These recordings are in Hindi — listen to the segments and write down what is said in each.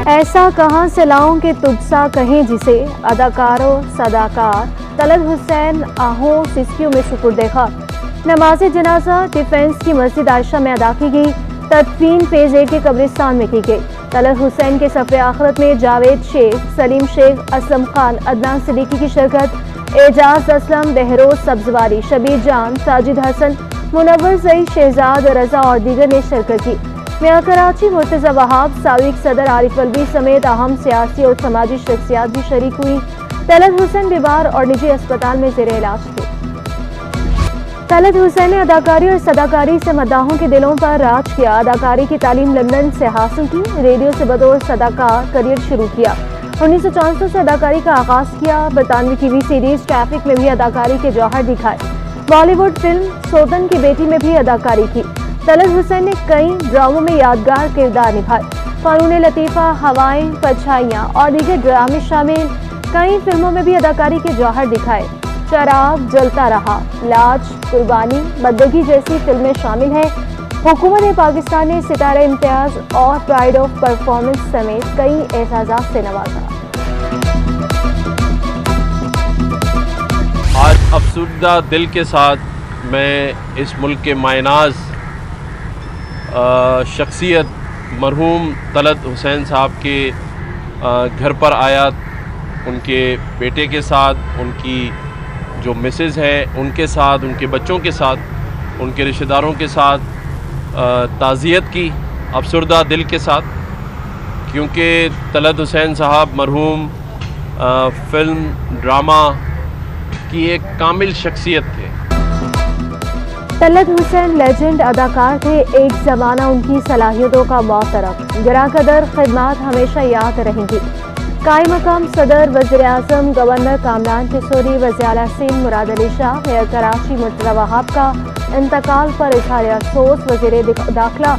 ऐसा कहाँ से लाऊं कि तुझसा कहें जिसे, अदाकारो सदाकार तलत हुसैन आहों सिस्कियों में सुपुर्द खाक। नमाज जनाजा डिफेंस की मस्जिद आयशा में अदा की गई। तदफीन फेज 1 के कब्रिस्तान में की गई। तलत हुसैन के सफर आखिरत में जावेद शेख, सलीम शेख, असलम खान, अदनान सिद्दीकी की शिरकत। एजाज असलम, बहरोज सब्जवारी, शबीर जान, साजिद हसन, मुनव्वर सईद, शहजाद रजा और दीगर ने शिरकत की। मेयर कराची मुर्तजा वहाब, साबिक सदर आरिफ अलवी समेत अहम सियासी और समाजी शख्सियात भी शरीक हुई। तलत हुसैन बीमार और निजी अस्पताल में जेर इलाज थे। तलत हुसैन ने अदाकारी और सदाकारी से मद्दाहों के दिलों पर राज किया। अदाकारी की तालीम लंदन से हासिल की। रेडियो से बतौर सदाकार करियर शुरू किया। 1964 से अदाकारी का आगाज किया। बरतानवी टीवी सीरीज ट्रैफिक में भी अदाकारी के जौहर दिखाए। बॉलीवुड फिल्म सोतन की बेटी में भी अदाकारी की। तलत हुसैन ने कई ड्रामों में यादगार किरदार निभाए। फ़नून लतीफ़ा, हवाएं, परछाइयाँ और दीगर ड्रामे शामिल। कई फिल्मों में भी अदाकारी के जौहर दिखाए। शराब, जलता रहा, लाज, कुर्बानी, बदगी जैसी फिल्में शामिल हैं। हुकूमत पाकिस्तान ने सितारे इम्तियाज और प्राइड ऑफ परफॉर्मेंस समेत कई एजाज़ात से नवाजा। आज अफसुर्दा दिल के साथ मैं इस मुल्क के मायनाज शख्सियत मरहूम तलत हुसैन साहब के घर पर आया। उनके बेटे के साथ, उनकी जो मिसेज़ है उनके साथ, उनके बच्चों के साथ, उनके रिश्तेदारों के साथ ताज़ियत की अफसुर्दा दिल के साथ, क्योंकि तलत हुसैन साहब मरहूम फ़िल्म ड्रामा की एक कामिल शख्सियत थे। तलत हुसैन लेजेंड अदाकार थे। एक ज़माना उनकी सलाहियतों का मोहतरम गिराकदर खिदमात हमेशा याद रहेंगी। कायम मकाम सदर, वज़ीर आज़म, गवर्नर कामरान किशोरी, वज़ीर आला सिंध मुराद अली शाह, मेयर कराची मुर्तज़ा वहाब का इंतकाल पर इज़हार अफसोस। वज़ीर दाखिला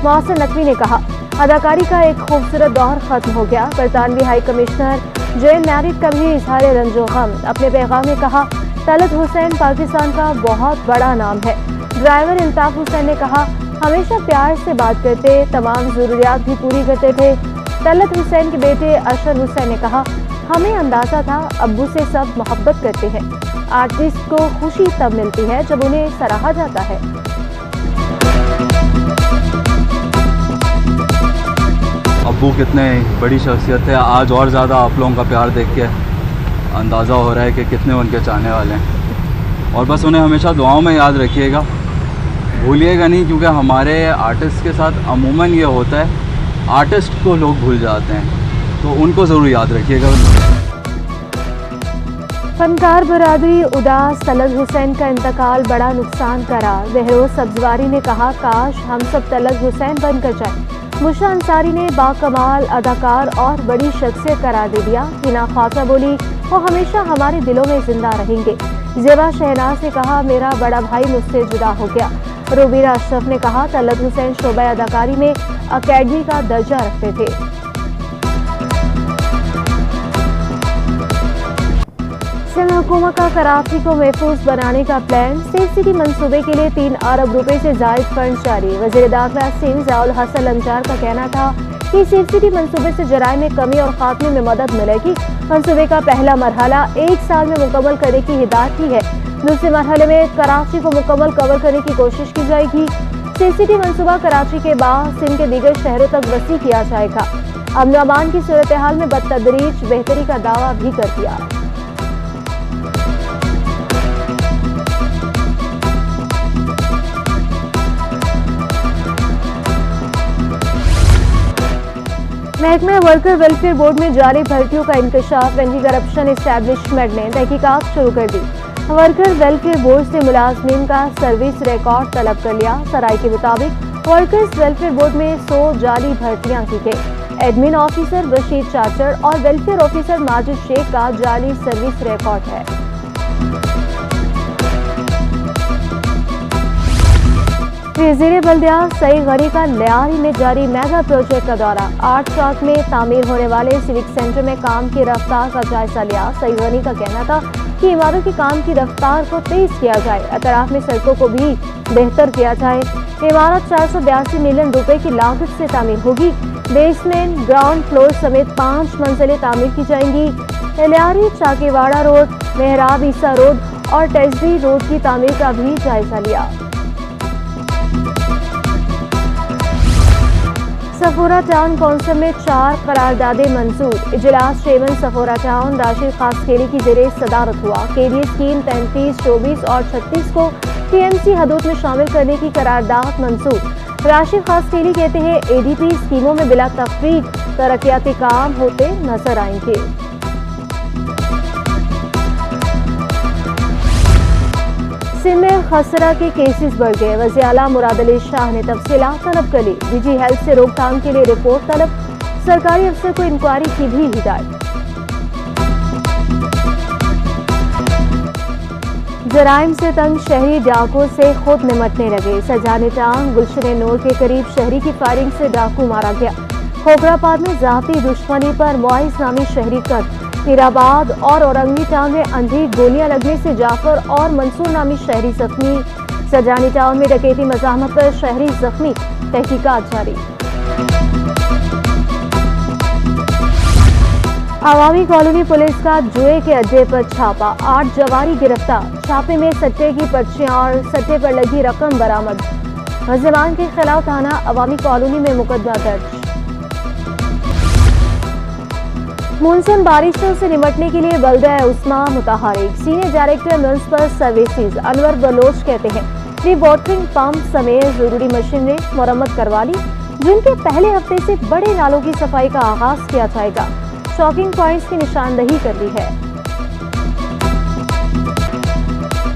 मोहसिन नकवी ने कहा, अदाकारी का एक खूबसूरत दौर ख़त्म हो गया। बरतानवी हाई कमिश्नर जेन मैरिट का भी इज़हार रंजो गम। अपने पैगाम में कहा, तलत हुसैन पाकिस्तान का बहुत बड़ा नाम है। ड्राइवर अल्ताफ़ हुसैन ने कहा, हमेशा प्यार से बात करते, तमाम ज़रूरियात भी पूरी करते थे। तलत हुसैन के बेटे अशर हुसैन ने कहा, हमें अंदाज़ा था अब्बू से सब मोहब्बत करते हैं। आर्टिस्ट को खुशी तब मिलती है जब उन्हें सराहा जाता है। अब्बू कितने बड़ी शख्सियत है। आज और ज़्यादा आप लोगों का प्यार देख के अंदाज़ा हो रहा है कि कितने उनके चाहने वाले हैं। और बस उन्हें हमेशा दुआओं में याद रखिएगा, भूलिएगा नहीं, क्योंकि हमारे आर्टिस्ट के साथ अमूमन ये होता है, आर्टिस्ट को लोग भूल जाते हैं, तो उनको ज़रूर याद रखिएगा। फनकार बरादरी उदास। तलत हुसैन का इंतकाल बड़ा नुकसान करार। बहरोज सब्जवारी ने कहा, काश हम सब तलत हुसैन बनकर जाएं। मुशा अंसारी ने बाकमाल अदाकार और बड़ी शख्सियत करार दे दिया। हिना ख्वाजा बोली, वो हमेशा हमारे दिलों में जिंदा रहेंगे। ज़ेबा शहनाज ने कहा, मेरा बड़ा भाई मुझसे जुदा हो गया। रूबीरा अशरफ ने कहा, तलत हुसैन शोबा अदाकारी में अकेडमी का दर्जा रखते थे। सिंध हुकूमत का कराची को महफूज बनाने का प्लान। सेफ सिटी मंसूबे के लिए 3 अरब रुपए से जायद फंड जारी। वज़ीर दाखिला सिंध ज़ियाउल हसन लंजार का कहना था कि सेफ सिटी मंसूबे से जराइम में कमी और खात्मे में मदद मिलेगी। मंसूबे का पहला मरहला 1 साल में मुकम्मल करने की हिदायत की है। दूसरे मरहले में कराची को मुकम्मल कवर करने की कोशिश की जाएगी। सेफ सिटी मंसूबा कराची के बाद सिंध के दीगर शहरों तक वसी किया जाएगा। अमन अमान की सूरत हाल में बतदरीज बेहतरी का दावा भी कर दिया। महकमा वर्कर वेलफेयर बोर्ड में जारी भर्तियों का इंकशाफ। एंटी करप्शन एस्टैब्लिशमेंट ने तहकीकात शुरू कर दी। वर्कर वेलफेयर बोर्ड से मुलाजमीन का सर्विस रिकॉर्ड तलब कर लिया। सराय के मुताबिक वर्कर्स वेलफेयर बोर्ड में 100 जाली भर्तियां की गई। एडमिन ऑफिसर बशीर चाचर और वेलफेयर ऑफिसर माजिद शेख का जाली सर्विस रिकॉर्ड है। वज़ीर बल्दिया सईद गनी का लियारी में जारी मेगा प्रोजेक्ट का दौरा। 8 ट्रक में तामीर होने वाले सिविक सेंटर में काम की रफ्तार का जायजा लिया। सईद गनी का कहना था कि इमारत के काम की रफ्तार को तेज किया जाए, अतराफ में सड़कों को भी बेहतर किया जाए। इमारत 482 मिलियन रुपए की लागत से तामीर होगी। बेसमेंट, ग्राउंड फ्लोर समेत 5 मंजिलें तामीर की जाएंगी। इलियारी, चाकीवाड़ा रोड, मेहराब ईसा रोड और टेजरी रोड की तामीर का भी जायजा लिया। सफोरा टाउन कौंसिल में 4 करारदादें मंजूर। इजलास chairman Sephora town Rashid Khaskheli की ज़ेरे सदारत हुआ। केडीए स्कीम 33, 24 और 36 को टीएमसी हदूद में शामिल करने की करारदाद मंजूर। राशिद खासकेली कहते हैं एडीपी स्कीमों में बिला तफरीक तरक्याती काम होते नजर आएंगे। सिंध में खसरा के केसेस बढ़ गए। वज़ीर आला मुराद अली शाह ने तफसीलात तलब कर ली। डीजी हेल्थ से रोकथाम के लिए रिपोर्ट तलब। सरकारी अफसर को इंक्वायरी की भी हिदायत। जराइम से तंग शहरी डाकुओं से खुद निमटने लगे। सजाने टांग गुलशन नूर के करीब शहरी की फायरिंग से डाकू मारा गया। खोखरापाद में जाती दुश्मनी पर मुआइज नामी शहरी कत्ल। हीराबाद और औरंगी टाउन में अंधी गोलियां लगने से जाफर और मंसूर नामी शहरी जख्मी। सजानी टाउन में डकैती मज़ाहमत पर शहरी जख्मी। तहकीकात जारी। आवामी कॉलोनी पुलिस का जुए के अड्डे पर छापा। 8 जवारी गिरफ्तार। छापे में सट्टे की पर्चियां और सट्टे पर लगी रकम बरामद। मुलजिमान के खिलाफ थाना आवामी कॉलोनी में मुकदमा दर्ज। मानसून बारिशों से निपटने के लिए बल्दिया उस्मा मुतहरिक। Senior director municipal services Anwar Baloch कहते हैं री वाटरिंग पंप समेत जरूरी मशीनरी मरम्मत करवा ली, जिनके पहले हफ्ते से बड़े नालों की सफाई का आगाज किया जाएगा। शॉकिंग पॉइंट्स की निशानदही कर दी है।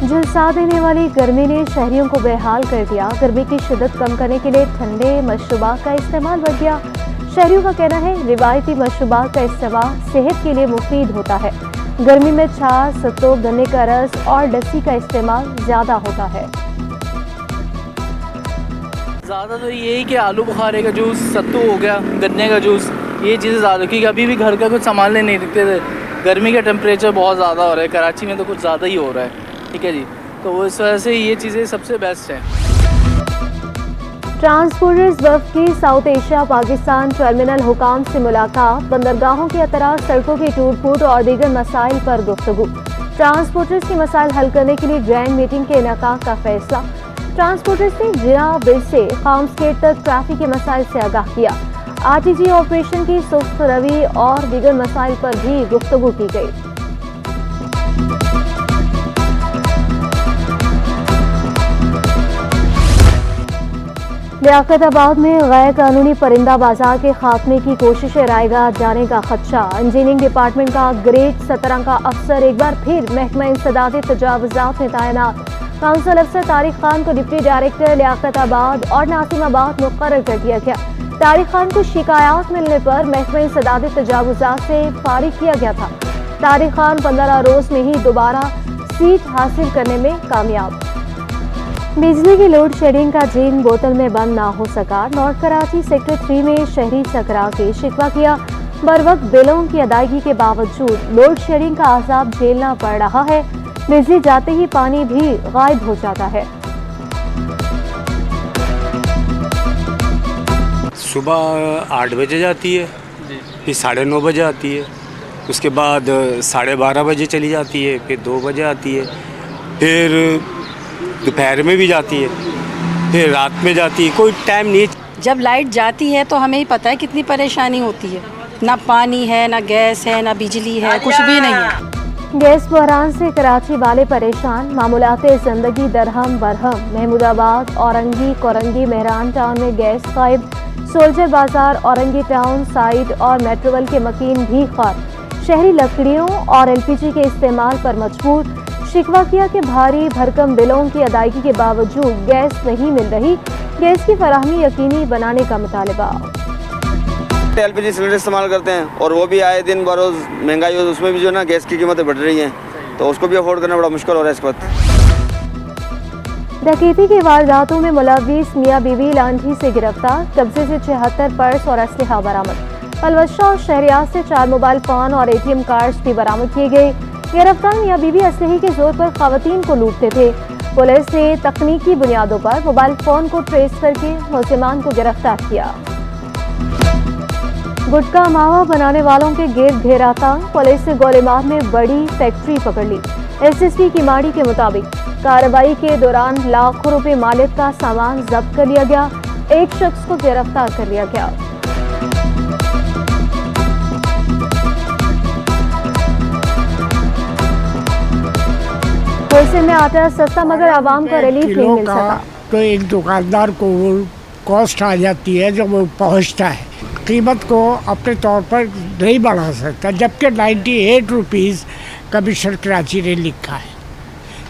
झुलसा देने वाली गर्मी ने शहरियों को बेहाल कर दिया। गर्मी की शिद्दत कम करने के लिए ठंडे मशरूबात का इस्तेमाल बढ़ गया। शहरियों का कहना है रिवायती मशरूबात का इस्तेमाल सेहत के लिए मुफीद होता है। गर्मी में छाछ, सत्तू, गन्ने का रस और लस्सी का इस्तेमाल ज्यादा होता है। ज़्यादा तो यही कि आलू बुखारे का जूस, सत्तू हो गया, गन्ने का जूस, ये चीज़ें ज़्यादा, क्योंकि अभी भी घर का कुछ संभालने नहीं दिखते थे। गर्मी का टेम्परेचर बहुत ज़्यादा हो रहा है, कराची में तो कुछ ज़्यादा ही हो रहा है। ठीक है जी, तो इस वजह से ये चीज़ें सबसे बेस्ट हैं। ट्रांसपोर्टर्स वफ़द की साउथ एशिया पाकिस्तान टर्मिनल हुकाम से मुलाकात। बंदरगाहों के अतराफ, सड़कों की टूट फूट और दीगर मसाइल पर गुफ्तगू। ट्रांसपोर्टर्स के मसाइल हल करने के लिए ग्रैंड मीटिंग के इनेकाद का फैसला। ट्रांसपोर्टर्स ने जिना ब्रिज से खाम्सगेट तक ट्रैफिक के मसाइल से आगाह किया। आरटीजी ऑपरेशन की सुस्त रवी और दीगर मसाइल पर भी गुफ्तगू की गई। लियाकताबाद में गैर कानूनी परिंदा बाजार के खात्मे की कोशिशें रायगा जाने का खदशा। इंजीनियरिंग डिपार्टमेंट का ग्रेड 17 का अफसर एक बार फिर महकमा इंसदादी तजावुजात में तैनात। काउंसिल अफसर तारिक खान को डिप्टी डायरेक्टर लियाकताबाद और नासिमाबाद मुकर्रर कर दिया गया। तारिक खान को शिकायत मिलने पर महकमा इंसदादी तजावुजात से फारिग किया गया था। तारिक खान 15 रोज में ही दोबारा सीट हासिल करने में कामयाब। बिजली की लोड शेडिंग का जीन बोतल में बंद ना हो सका। नॉर्थ कराची सेक्टर 3 में शहरी सकरा के शिकवा किया। बरवक्त बिलों की अदायगी के बावजूद लोड शेडिंग का अजाब झेलना पड़ रहा है। बिजली जाते ही पानी भी गायब हो जाता है। सुबह 8 बजे जाती है, फिर 9:30 बजे आती है, उसके बाद 12:30 बजे चली जाती है, फिर 2 बजे आती है, फिर दोपहर में भी जाती है, फिर रात में जाती है, कोई टाइम नहीं। जब लाइट जाती है तो हमें ही पता है कितनी परेशानी होती है। ना पानी है, ना गैस है, ना बिजली है, कुछ भी नहीं है। गैस बहरान से कराची वाले परेशान। मामूलाते ज़िंदगी दरहम बरहम। महमूदाबाद, औरंगी, कोरंगी, मेहरान टाउन में गैस गायब। सोल्जर बाजार, औरंगी टाउन साइड और मेट्रोवल के मकीन भी खार। शहरी लकड़ियों और एलपीजी के इस्तेमाल पर मजबूर। शिकवा किया कि भारी भरकम बिलों की अदायगी के बावजूद गैस नहीं मिल रही। गैस की फराहमी यकीनी बनाने का मुतालबा। एलपीजी सिलेंडर इस्तेमाल करते हैं और वो भी आए दिन बरोज़ महंगाई हो, उसमें भी जो ना गैस की कीमतें बढ़ रही हैं, तो उसको भी अफोर्ड करना बड़ा मुश्किल हो रहा है इस वक्त। डकैती की वारदातों में मुलव्विस मियाँ बीवी लांठी से गिरफ्तार। कब्जे से 76 पर्स और असलहा बरामद। पलवशा और शहरियात से 4 मोबाइल फोन और ATM कार्ड्स भी बरामद किए गए। गिरफ्तार मियाँ बीवी असलहे के जोर पर खवातीन को लूटते थे। पुलिस ने तकनीकी बुनियादों पर मोबाइल फोन को ट्रेस करके मुलजिमान को गिरफ्तार किया। गुटखा मावा बनाने वालों के गिर्द घेरा तंग, पुलिस ने गोलीमार में बड़ी फैक्ट्री पकड़ ली। एसएसपी की माड़ी के मुताबिक कार्रवाई के दौरान लाखों रुपए मालिक का सामान जब्त कर लिया गया। एक शख्स को गिरफ्तार कर लिया गया। होलसेल में आटा सस्ता मगर आवाम का रिलीफ नहीं मिल सका। तो एक दुकानदार को वो कॉस्ट आ जाती है जब वो पहुंचता है, कीमत को अपने तौर पर नहीं बढ़ा सकता, जबकि 98 रुपीज़ कमिश्नर कराची ने लिखा है।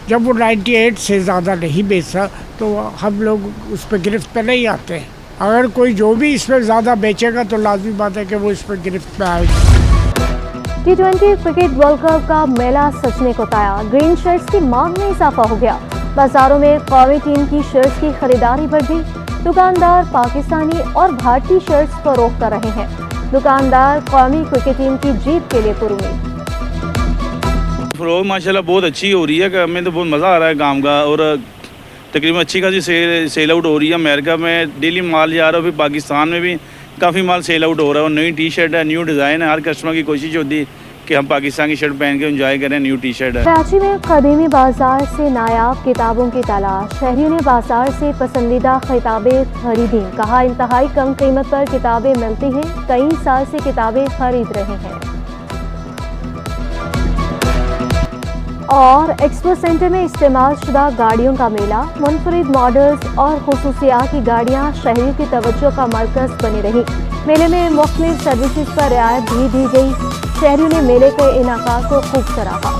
जब वो 98 से ज़्यादा नहीं बेचा तो हम लोग उस पर गिरफ्त पे नहीं आते हैं। अगर कोई जो भी इसमें ज़्यादा बेचेगा तो लाजमी बात है कि वो इस पर गिरफ्त में आएगा। T20 क्रिकेट वर्ल्ड कप का मेला सजने को तैयार। ग्रीन शर्ट्स की मांग में इजाफा हो गया। बाजारों में कौमी टीम की शर्ट्स की खरीदारी बढ़ गई। दुकानदार पाकिस्तानी और भारतीय शर्ट्स फरोख्त कर रहे हैं। दुकानदार कौमी क्रिकेट टीम की जीत के लिए पुरुमीद। फरोग माशाल्लाह बहुत अच्छी हो रही है। हमें तो बहुत मज़ा आ रहा है काम का, और तकरीबन अच्छी खासी सेल आउट हो रही है। अमेरिका में डेली माल जा रहा है, फिर पाकिस्तान में भी काफ़ी माल सेल आउट हो रहा है। और नई टी शर्ट है, न्यू डिज़ाइन है। हर कस्टमर की कोशिश होती है कि हम पाकिस्तान की शर्ट पहन के एंजॉय करें। न्यू टी शर्ट है। कराची में कदीमी बाजार से नायाब किताबों की तलाश। शहरियों ने बाजार से पसंदीदा किताबें खरीदी। कहा इंतहाई कम कीमत पर किताबें मिलती हैं। कई साल से किताबें खरीद रहे हैं। और एक्सपो सेंटर में इस्तेमाल शुदा गाड़ियों का मेला। मुनफरिद मॉडल्स और खुसूसियात की गाड़ियां शहरियों की तवज्जो का मरकज बनी रही। मेले में मुख्तलिफ सर्विसेज पर रियायत भी दी गई। शहरियों ने मेले के इनाका को खूब सराहा।